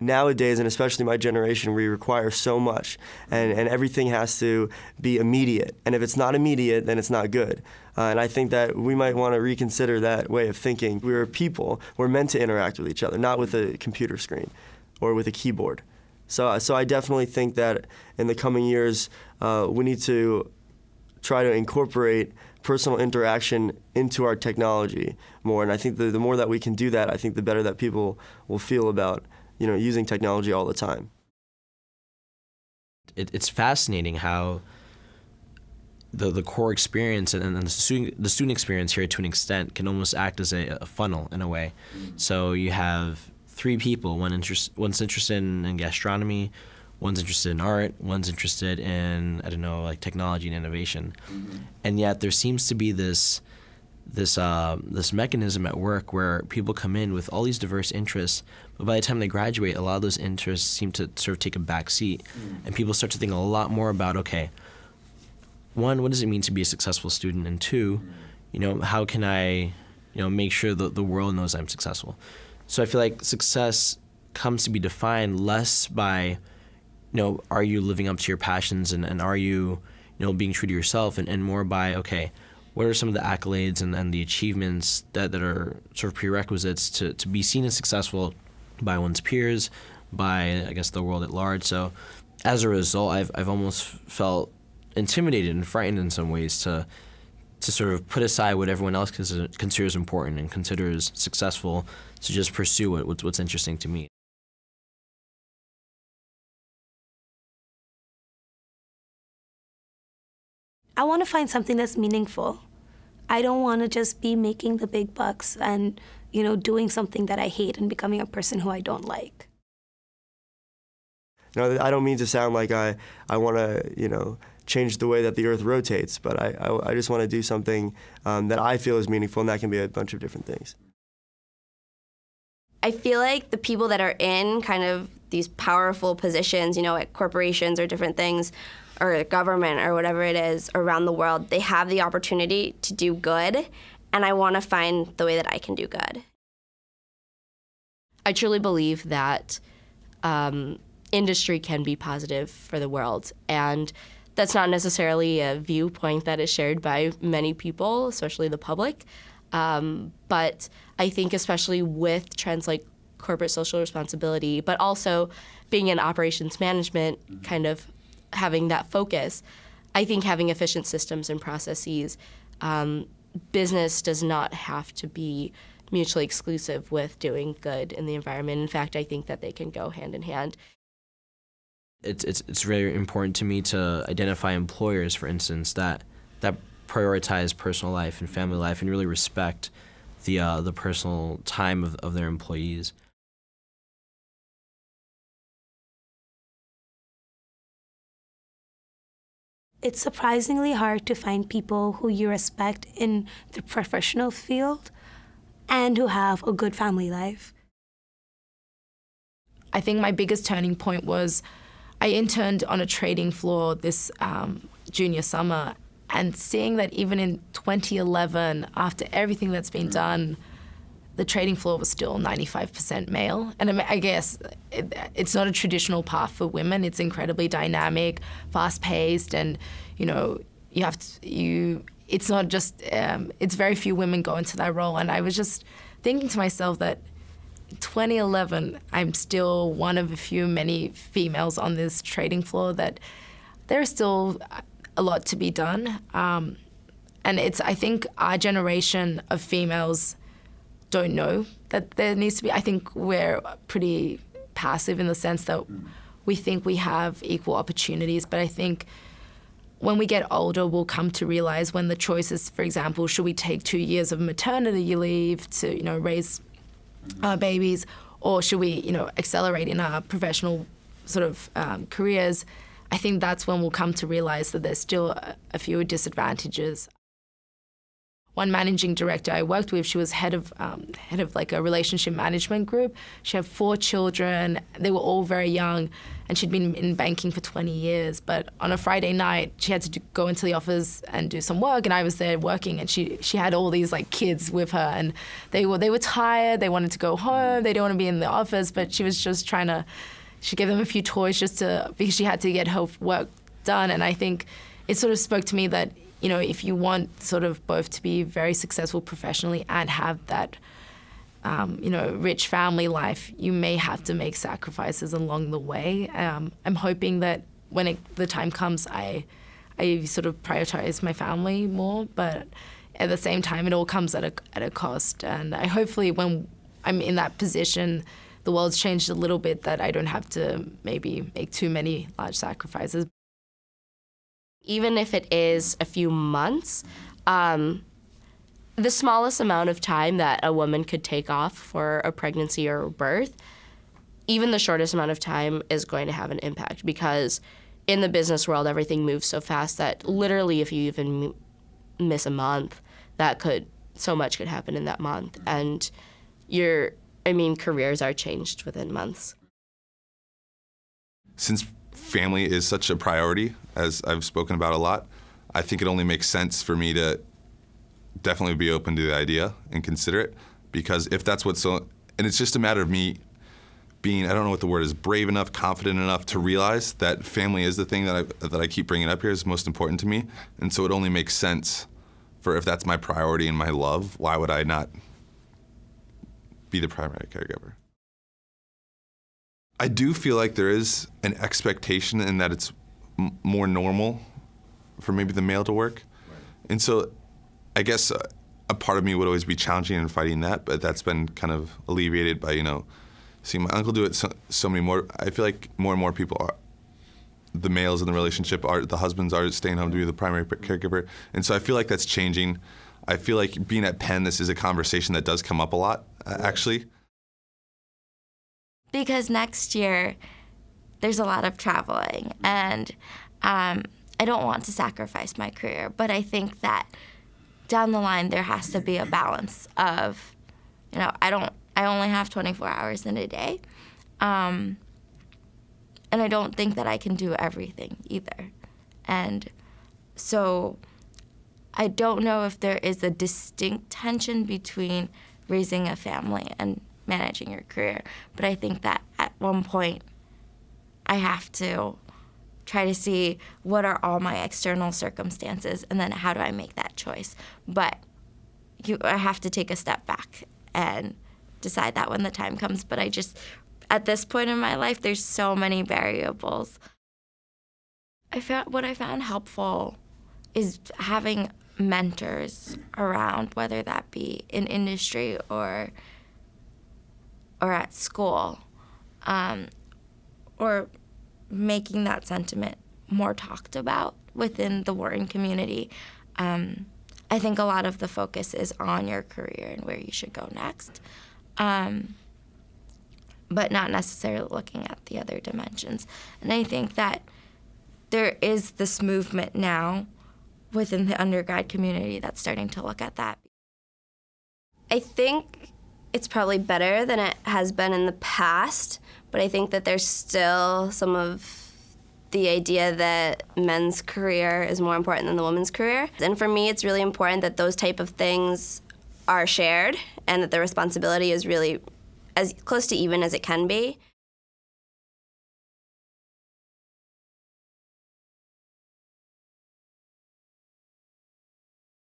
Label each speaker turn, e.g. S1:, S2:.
S1: nowadays, and especially my generation, we require so much, and everything has to be immediate. And if it's not immediate, then it's not good. And I think that we might want to reconsider that way of thinking. We're people. We're meant to interact with each other, not with a computer screen or with a keyboard. So I definitely think that in the coming years, we need to try to incorporate personal interaction into our technology more. And I think the more that we can do that, I think the better that people will feel about using technology all the time.
S2: It's fascinating how the core experience and the student experience here, to an extent, can almost act as a funnel in a way. So you have three people, one's interested in gastronomy, one's interested in art, one's interested in, like technology and innovation. And yet there seems to be this mechanism at work where people come in with all these diverse interests, but by the time they graduate, a lot of those interests seem to sort of take a back seat, and people start to think a lot more about, okay, one, what does it mean to be a successful student, and two, how can I, make sure that the world knows I'm successful. So I feel like success comes to be defined less by, are you living up to your passions, and are you, being true to yourself, and more by, okay, what are some of the accolades and the achievements that are sort of prerequisites to be seen as successful by one's peers, by, I guess, the world at large. So as a result, I've almost felt intimidated and frightened in some ways to sort of put aside what everyone else considers important and considers successful, to just pursue what's interesting to me.
S3: I want to find something that's meaningful. I don't want to just be making the big bucks and, doing something that I hate and becoming a person who I don't like.
S1: I don't mean to sound like I want to, change the way that the earth rotates, but I just want to do something that I feel is meaningful, and that can be a bunch of different things.
S4: I feel like the people that are in kind of these powerful positions, at corporations or different things, or government or whatever it is around the world, they have the opportunity to do good, and I want to find the way that I can do good.
S5: I truly believe that industry can be positive for the world, and that's not necessarily a viewpoint that is shared by many people, especially the public. But I think especially with trends like corporate social responsibility, but also being in operations management, kind of having that focus, I think having efficient systems and processes, business does not have to be mutually exclusive with doing good in the environment. In fact, I think that they can go hand in hand.
S2: It's very important to me to identify employers, for instance, that prioritize personal life and family life and really respect the personal time of their employees.
S3: It's surprisingly hard to find people who you respect in the professional field and who have a good family life.
S6: I think my biggest turning point was I interned on a trading floor this junior summer, and seeing that even in 2011, after everything that's been done, the trading floor was still 95% male. And I guess it's not a traditional path for women. It's incredibly dynamic, fast-paced, and it's not just, it's very few women go into that role. And I was just thinking to myself that 2011, I'm still one of many females on this trading floor, that there's still a lot to be done. And I think our generation of females don't know that there needs to be. I think we're pretty passive in the sense that we think we have equal opportunities, but I think when we get older, we'll come to realize when the choices, for example, should we take 2 years of maternity leave to, raise our babies, or should we, accelerate in our professional sort of careers? I think that's when we'll come to realize that there's still a few disadvantages. One managing director I worked with, she was head of like a relationship management group. She had 4 children. They were all very young, and she'd been in banking for 20 years. But on a Friday night, she had to go into the office and do some work, and I was there working, and she had all these like kids with her, and they were tired. They wanted to go home. They didn't want to be in the office, but she was just trying to. She gave them a few toys because she had to get her work done, and I think it sort of spoke to me that, you know, if you want sort of both to be very successful professionally and have that, rich family life, you may have to make sacrifices along the way. I'm hoping that when the time comes, I sort of prioritize my family more, but at the same time, it all comes at a cost. And I hopefully, when I'm in that position, the world's changed a little bit, that I don't have to maybe make too many large sacrifices.
S5: Even if it is a few months, the smallest amount of time that a woman could take off for a pregnancy or a birth, even the shortest amount of time is going to have an impact, because in the business world, everything moves so fast that literally if you even miss a month, so much could happen in that month. And careers are changed within months.
S7: Since family is such a priority, as I've spoken about a lot, I think it only makes sense for me to definitely be open to the idea and consider it, because if that's and it's just a matter of me being, I don't know what the word is, brave enough, confident enough to realize that family is the thing that I keep bringing up here is most important to me. And so it only makes sense for, if that's my priority and my love, why would I not be the primary caregiver? I do feel like there is an expectation in that it's more normal for maybe the male to work. Right. And so I guess a part of me would always be challenging and fighting that, but that's been kind of alleviated by, seeing my uncle do it so many more. I feel like more and more people are, the males in the relationship the husbands are staying home to be the primary caregiver. And so I feel like that's changing. I feel like being at Penn, this is a conversation that does come up a lot, actually.
S8: Because next year, there's a lot of traveling, and I don't want to sacrifice my career, but I think that down the line, there has to be a balance of, I only have 24 hours in a day, and I don't think that I can do everything either. And so I don't know if there is a distinct tension between raising a family and managing your career, but I think that at one point I have to try to see what are all my external circumstances, and then how do I make that choice. But I have to take a step back and decide that when the time comes. But at this point in my life, there's so many variables. What I found helpful is having mentors around, whether that be in industry or at school, or making that sentiment more talked about within the Wharton community. I think a lot of the focus is on your career and where you should go next, but not necessarily looking at the other dimensions. And I think that there is this movement now within the undergrad community that's starting to look at that.
S4: I think it's probably better than it has been in the past, but I think that there's still some of the idea that men's career is more important than the woman's career. And for me, it's really important that those type of things are shared and that the responsibility is really as close to even as it can be.